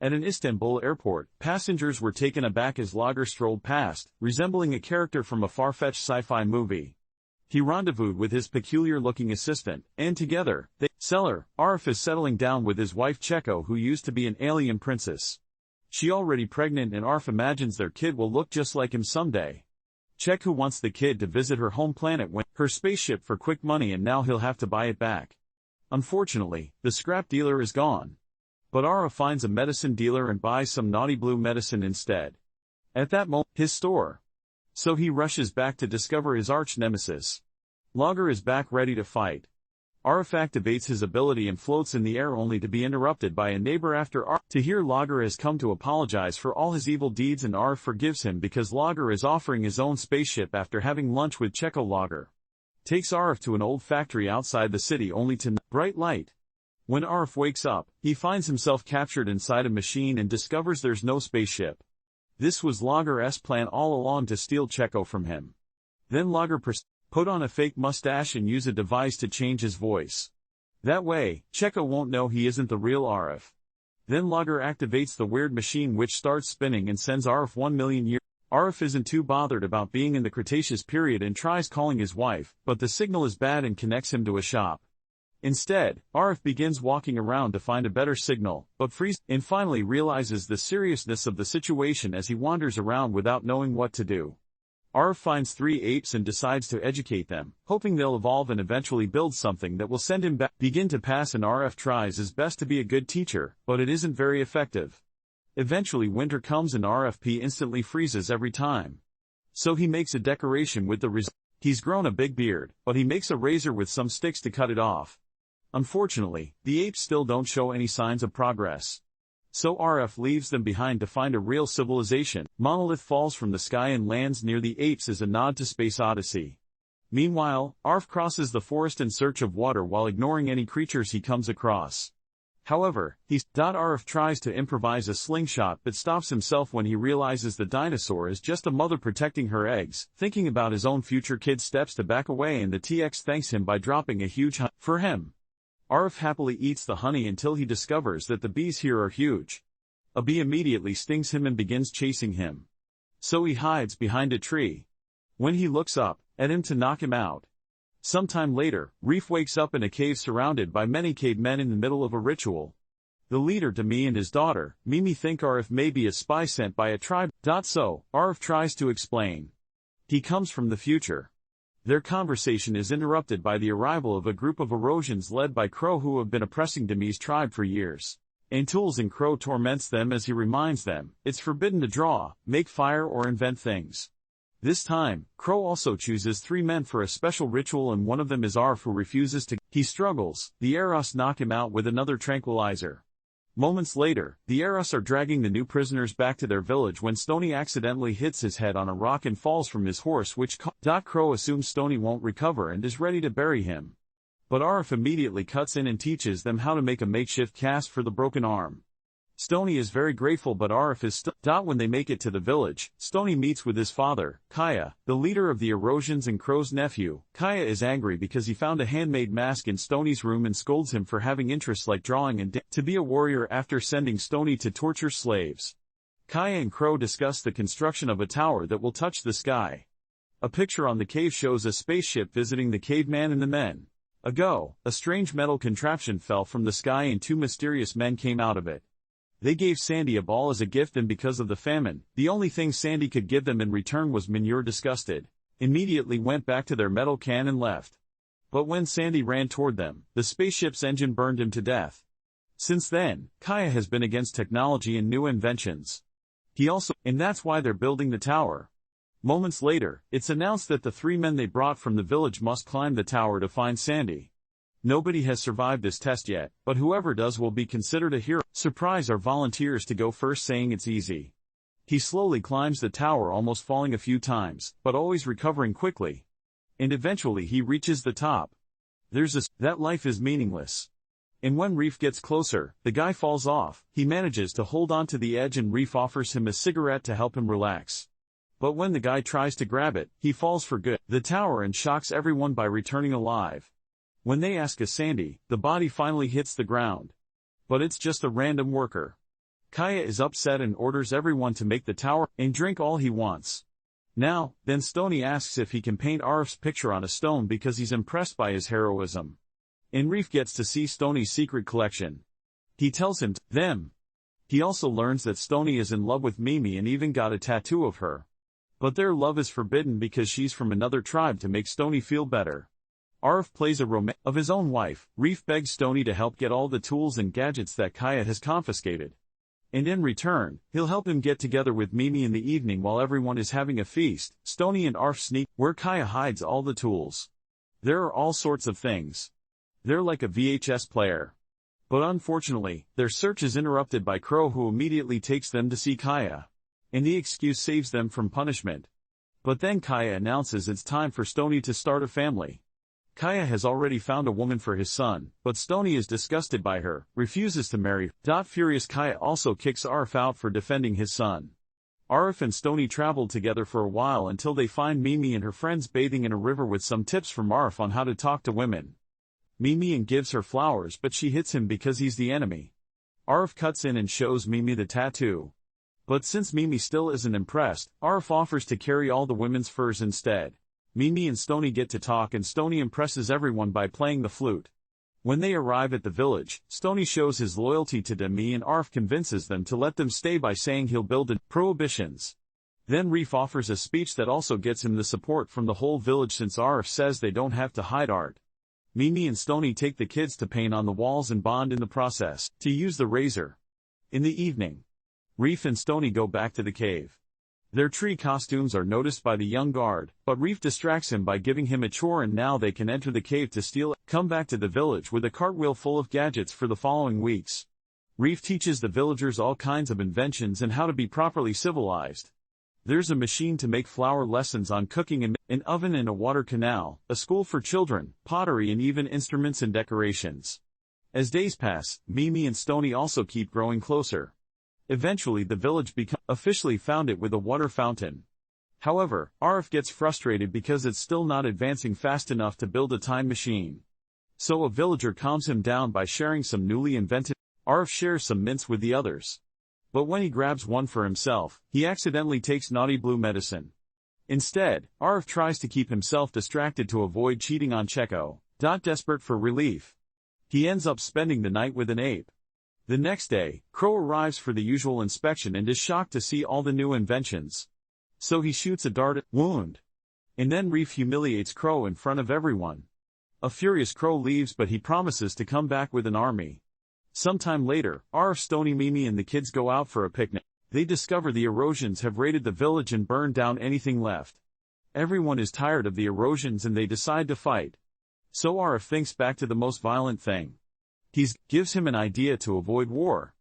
At an Istanbul airport, passengers were taken aback as Lager strolled past, resembling a character from a far-fetched sci-fi movie. He rendezvoused with his peculiar-looking assistant, and together, Arif is settling down with his wife Cheko, who used to be an alien princess. She already pregnant, and Arif imagines their kid will look just like him someday. Cheko wants the kid to visit her home planet when her spaceship for quick money, and now he'll have to buy it back. Unfortunately, the scrap dealer is gone. But Arif finds a medicine dealer and buys some naughty blue medicine instead. At that moment, his store. So he rushes back to discover his arch-nemesis. Lager is back ready to fight. Arif activates his ability and floats in the air, only to be interrupted by a neighbor after Arif to hear Lager has come to apologize for all his evil deeds, and Arif forgives him because Lager is offering his own spaceship after having lunch with Cheko. Lager takes Arif to an old factory outside the city, only to bright light. When Arif wakes up, he finds himself captured inside a machine and discovers there's no spaceship. This was Lager's plan all along, to steal Cheko from him. Then Lager put on a fake mustache and use a device to change his voice. That way, Cheko won't know he isn't the real Arif. Then Lager activates the weird machine, which starts spinning and sends Arif 1 million years. Arif isn't too bothered about being in the Cretaceous period and tries calling his wife, but the signal is bad and connects him to a shop. Instead, Arif begins walking around to find a better signal, but freezes and finally realizes the seriousness of the situation as he wanders around without knowing what to do. Arif finds 3 apes and decides to educate them, hoping they'll evolve and eventually build something that will send him back. Begin to pass, and Arif tries his best to be a good teacher, but it isn't very effective. Eventually winter comes and RFP instantly freezes every time. So he makes a decoration with the result. He's grown a big beard, but he makes a razor with some sticks to cut it off. Unfortunately, the apes still don't show any signs of progress. So RF leaves them behind to find a real civilization. Monolith falls from the sky and lands near the apes as a nod to Space Odyssey. Meanwhile, Arf crosses the forest in search of water while ignoring any creatures he comes across. However, Arf tries to improvise a slingshot but stops himself when he realizes the dinosaur is just a mother protecting her eggs. Thinking about his own future, kid steps to back away and the TX thanks him by dropping a huge honey for him. Arf happily eats the honey until he discovers that the bees here are huge. A bee immediately stings him and begins chasing him. So he hides behind a tree. When he looks up at him to knock him out. Sometime later, Reef wakes up in a cave surrounded by many cavemen in the middle of a ritual. The leader, Demi, and his daughter, Mimi, think Arf may be a spy sent by a tribe. So, Arf tries to explain. He comes from the future. Their conversation is interrupted by the arrival of a group of Erosians led by Crow, who have been oppressing Demi's tribe for years. Tools and Crow torments them as he reminds them it's forbidden to draw, make fire, or invent things. This time, Crow also chooses 3 men for a special ritual, and one of them is Arf, who refuses to. He struggles. The Eros knock him out with another tranquilizer. Moments later, the Eros are dragging the new prisoners back to their village when Stony accidentally hits his head on a rock and falls from his horse, which Crow assumes Stony won't recover and is ready to bury him. But Arf immediately cuts in and teaches them how to make a makeshift cast for the broken arm. Stony is very grateful, but Arf is still. When they make it to the village, Stony meets with his father, Kaya, the leader of the Erosians and Crow's nephew. Kaya is angry because he found a handmade mask in Stony's room and scolds him for having interests like drawing and to be a warrior after sending Stony to torture slaves. Kaya and Crow discuss the construction of a tower that will touch the sky. A picture on the cave shows a spaceship visiting the caveman and the men. A strange metal contraption fell from the sky and 2 mysterious men came out of it. They gave Sandy a ball as a gift, and because of the famine, the only thing Sandy could give them in return was manure. Disgusted, immediately went back to their metal can and left. But when Sandy ran toward them, the spaceship's engine burned him to death. Since then, Kaya has been against technology and new inventions. And that's why they're building the tower. Moments later, it's announced that the 3 men they brought from the village must climb the tower to find Sandy. Nobody has survived this test yet, but whoever does will be considered a hero. Surprise our volunteers to go first, saying it's easy. He slowly climbs the tower, almost falling a few times, but always recovering quickly. And eventually he reaches the top. That life is meaningless. And when Reef gets closer, the guy falls off. He manages to hold on to the edge and Reef offers him a cigarette to help him relax. But when the guy tries to grab it, he falls for good. The tower and shocks everyone by returning alive. When they ask a Sandy, the body finally hits the ground. But it's just a random worker. Kaya is upset and orders everyone to make the tower and drink all he wants. Now, then Stony asks if he can paint Arif's picture on a stone because he's impressed by his heroism. And Reef gets to see Stony's secret collection. He tells him them. He also learns that Stony is in love with Mimi and even got a tattoo of her. But their love is forbidden because she's from another tribe to make Stony feel better. Arif plays a romance of his own wife. Reef begs Stony to help get all the tools and gadgets that Kaya has confiscated. And in return, he'll help him get together with Mimi in the evening while everyone is having a feast. Stony and Arif sneak where Kaya hides all the tools. There are all sorts of things. They're like a VHS player. But unfortunately, their search is interrupted by Crow, who immediately takes them to see Kaya. And the excuse saves them from punishment. But then Kaya announces it's time for Stony to start a family. Kaya has already found a woman for his son, but Stony is disgusted by her, refuses to marry. Furious, Kaya also kicks Arif out for defending his son. Arif and Stony travel together for a while until they find Mimi and her friends bathing in a river with some tips from Arif on how to talk to women. Mimi gives her flowers, but she hits him because he's the enemy. Arif cuts in and shows Mimi the tattoo. But since Mimi still isn't impressed, Arif offers to carry all the women's furs instead. Mimi and Stony get to talk and Stony impresses everyone by playing the flute. When they arrive at the village, Stony shows his loyalty to Demi and Arif convinces them to let them stay by saying he'll build prohibitions. Then Reef offers a speech that also gets him the support from the whole village since Arif says they don't have to hide art. Mimi and Stony take the kids to paint on the walls and bond in the process, to use the razor. In the evening, Reef and Stony go back to the cave. Their tree costumes are noticed by the young guard, but Reef distracts him by giving him a chore and now they can enter the cave to steal it. Come back to the village with a cartwheel full of gadgets for the following weeks. Reef teaches the villagers all kinds of inventions and how to be properly civilized. There's a machine to make flour, lessons on cooking, and an oven and a water canal, a school for children, pottery and even instruments and decorations. As days pass, Mimi and Stony also keep growing closer. Eventually the village becomes officially founded with a water fountain. However, Arif gets frustrated because it's still not advancing fast enough to build a time machine. So a villager calms him down by sharing some newly invented. Arif shares some mints with the others. But when he grabs one for himself, he accidentally takes naughty blue medicine. Instead, Arif tries to keep himself distracted to avoid cheating on Checo. Desperate for relief, he ends up spending the night with an ape. The next day, Crow arrives for the usual inspection and is shocked to see all the new inventions. So he shoots a dart at Wound. And then Reef humiliates Crow in front of everyone. A furious Crow leaves, but he promises to come back with an army. Sometime later, Arif, Stony, Mimi and the kids go out for a picnic. They discover the Erosions have raided the village and burned down anything left. Everyone is tired of the Erosions and they decide to fight. So Arif thinks back to the most violent thing. He gives him an idea to avoid war.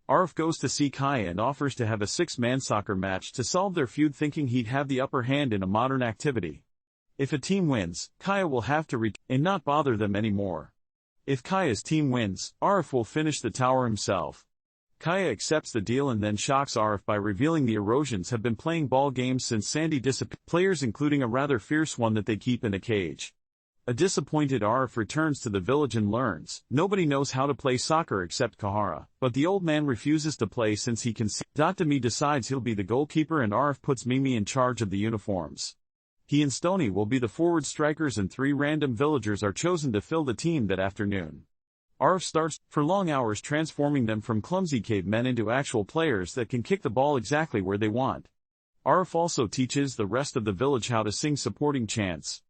Arif goes to see Kaya and offers to have a 6-man soccer match to solve their feud, thinking he'd have the upper hand in a modern activity. If a team wins, Kaya will have to retreat and not bother them anymore. If Kaya's team wins, Arif will finish the tower himself. Kaya accepts the deal and then shocks Arif by revealing the Erosions have been playing ball games since Sandy disappeared, players including a rather fierce one that they keep in a cage. A disappointed Arif returns to the village and learns nobody knows how to play soccer except Kahara, but the old man refuses to play since he can see. Demi decides he'll be the goalkeeper and Arif puts Mimi in charge of the uniforms. He and Stony will be the forward strikers and 3 random villagers are chosen to fill the team that afternoon. Arif starts for long hours transforming them from clumsy cavemen into actual players that can kick the ball exactly where they want. Arif also teaches the rest of the village how to sing supporting chants.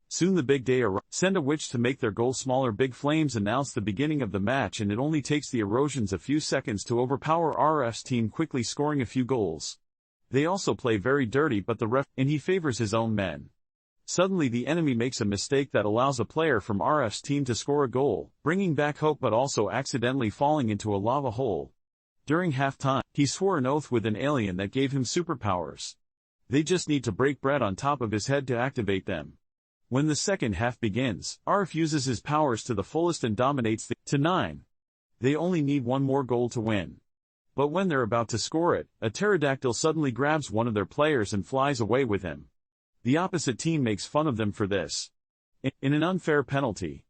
Soon the big day arrives. Send a witch to make their goal smaller. Big flames announce the beginning of the match and it only takes the Erosions a few seconds to overpower RF's team, quickly scoring a few goals. They also play very dirty, but the ref and he favors his own men. Suddenly the enemy makes a mistake that allows a player from RF's team to score a goal, bringing back hope but also accidentally falling into a lava hole. During halftime, he swore an oath with an alien that gave him superpowers. They just need to break bread on top of his head to activate them. When the second half begins, Arif uses his powers to the fullest and dominates to 9. They only need one more goal to win. But when they're about to score it, a pterodactyl suddenly grabs one of their players and flies away with him. The opposite team makes fun of them for this. In an unfair penalty,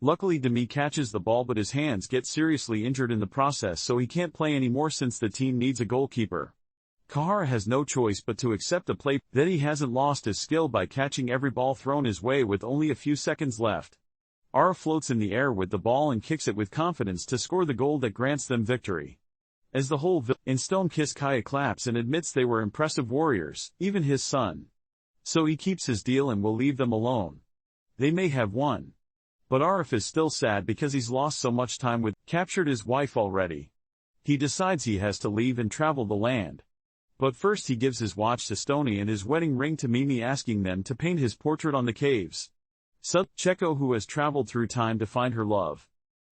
Luckily Demi catches the ball but his hands get seriously injured in the process, so he can't play anymore since the team needs a goalkeeper. Kahara has no choice but to accept the play that he hasn't lost his skill by catching every ball thrown his way with only a few seconds left. Ara floats in the air with the ball and kicks it with confidence to score the goal that grants them victory. As the whole in Stone-Kiss Kaya claps and admits they were impressive warriors, even his son. So he keeps his deal and will leave them alone. They may have won. But Arif is still sad because he's lost so much time with, captured his wife already. He decides he has to leave and travel the land. But first he gives his watch to Stony and his wedding ring to Mimi, asking them to paint his portrait on the caves. Cheko, who has traveled through time to find her love.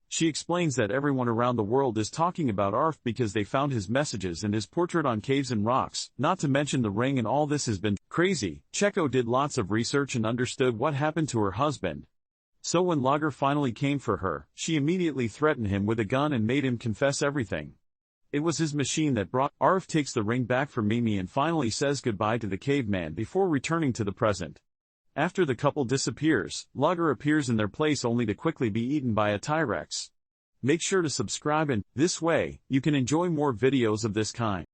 She explains that everyone around the world is talking about Arf because they found his messages and his portrait on caves and rocks, not to mention the ring, and all this has been crazy. Cheko did lots of research and understood what happened to her husband. So when Lager finally came for her, she immediately threatened him with a gun and made him confess everything. It was his machine that brought. Arif takes the ring back from Mimi and finally says goodbye to the caveman before returning to the present. After the couple disappears, Lager appears in their place only to quickly be eaten by a T-Rex. Make sure to subscribe, and this way, you can enjoy more videos of this kind.